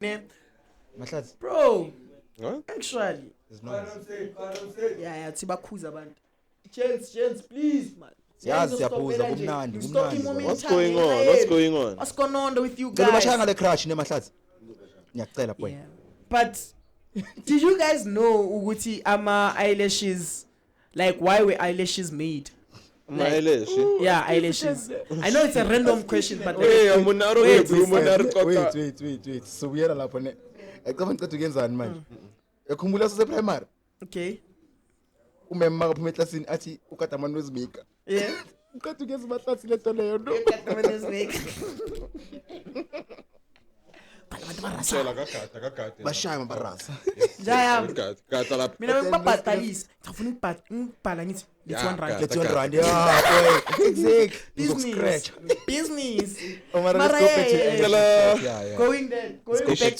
Ne? Mahlatsi, Bro, Huh? actually. there's noise. Yeah, sibakhuza abantu. Gents, please, man. Yazi Siyazi siyaphuza, stop kanje. kumnandi, You kumnandi stalking baba. momentum. What's going ngenxa on? What's yenu. going on? What's going on with you Ngicela bashaya guys? ngale crush ne Mahlatsi. Ngiyacela boy. Yeah. But did you guys know ukuthi ama eyelashes, like why were eyelashes made? My eyelash. Yeah, eyelashes. I know it's a random question, but Hey, like, I'm on narrow wait, blue monar kota. Wait. Subuyela lapho ne. Ecaba ngicela ukenzani manje? Yakhumbula sase primary. okay. Umema kaphuma eclassini athi ukade amanu wezimika. Yeah. Ukade ukenza Mahlatsi le nto leyo no. Tshela kakata. Bashaya mabarasa. Jaya. Kata la. Mina ngibabhadalisa. Ngifuna ukubhala ngithi Yeah, it's 1 rand. Let's 1 rand. Yeah, boy. Exactly. Business. Scratch. Business. Mara Mara, let's go back to yeah, the yeah. yeah. Going back